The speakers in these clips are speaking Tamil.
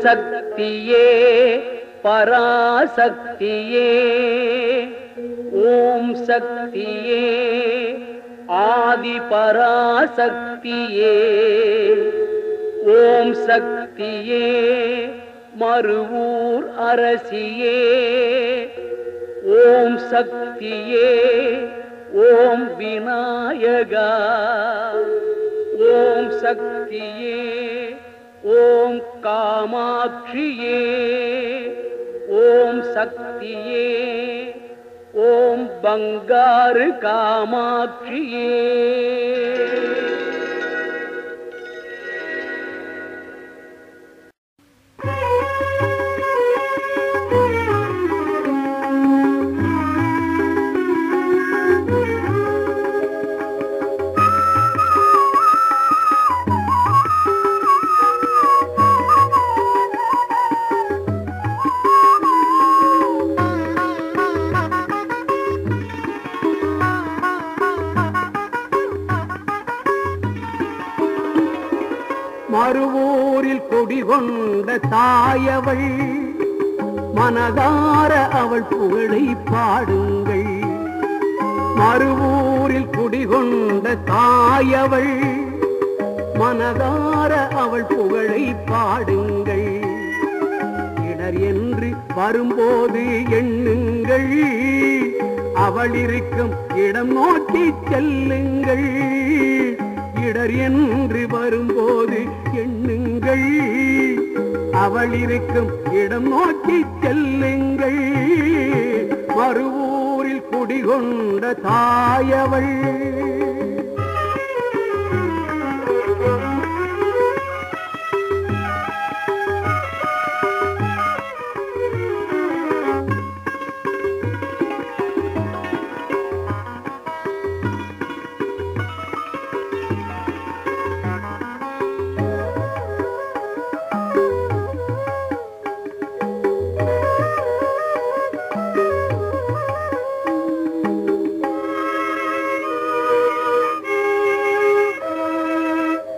சக்தியே பராசக்தியே, ஓம் சக்தியே ஆதி பராசக்தியே, ஓம் சக்தியே மருவூர் அரசியே, ஓம் சக்தியே ஓம் விநாயகா, ஓம் சக்தியே ஓம் காமாட்சியே, ஓம் சக்தியே ஓம் பங்காரு காமாட்சியே. மறுவூரில் குடிகொண்ட தாயவள், மனதார அவள் புகழை பாடுங்கள். மறுவூரில் குடிகொண்ட தாயவள், மனதார அவள் புகழை பாடுங்கள். இடர் என்று வரும்போது எண்ணுங்கள், அவள் இருக்கும் இடம் நோக்கி செல்லுங்கள். இடர் என்று வரும்போது எண்ணுங்கள், அவள் இருக்கும் இடம் நோக்கி செல்லுங்கள். மறுவூரில் குடிகொண்ட தாயவள்,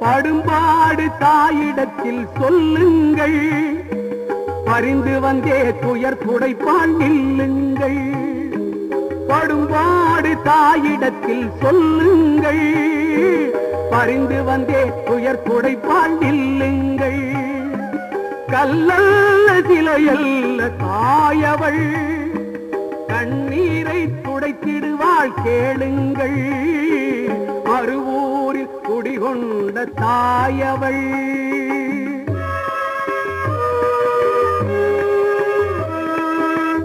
படும்பாடு தாயிடத்தில் சொல்லுங்கள், பரிந்து வந்தே துயர் துடைப்பால் நில்லுங்கள். படும்பாடு தாயிடத்தில் சொல்லுங்கள், பரிந்து வந்தே துயர் துடைப்பால் நில்லுங்கள். கல்லல்ல சிலையல்ல தாயவள், கண்ணீரை துடைத்திடுவாள் கேளுங்கள். மறுவூரில் குடிகொண்ட தாயவள்,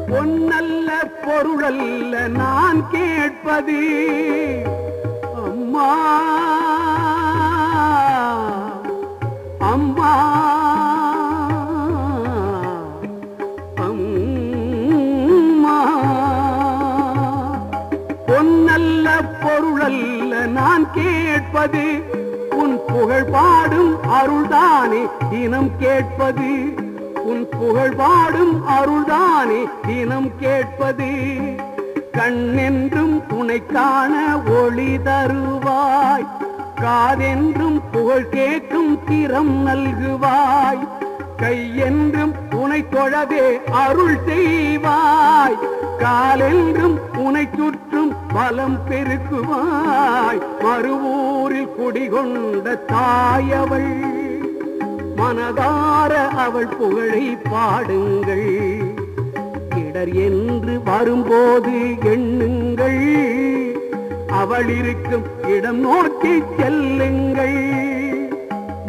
பொன்னல்ல பொருளல்ல நான் கேட்பது, அம்மா அம்மா அம்மா. பொன்னல்ல பொருளல்ல நான் கேட்பது, உன் புகழ் பாடும் அருள்தானே தினம் கேட்பது. உன் புகழ் பாடும் அருள்தானே தினம் கேட்பது. கண்ணென்றும் துணை காண ஒளி தருவாய், காதென்றும் புகழ் கேட்கும் திறம் நல்குவாய். கையென்றும் உனை தொழவே அருள் செய்வாய், காலென்றும் உனை சுற்றும் பலம் பெருக்குவாய். மறுவூரில் குடிகொண்ட தாயவள், மனதார அவள் புகழை பாடுங்கள். இடர் என்று வரும்போது எண்ணுங்கள், அவள் இருக்கும் இடம் நோக்கி செல்லுங்கள்.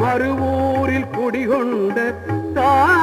மறுவூரில் குடிகொண்ட தாய்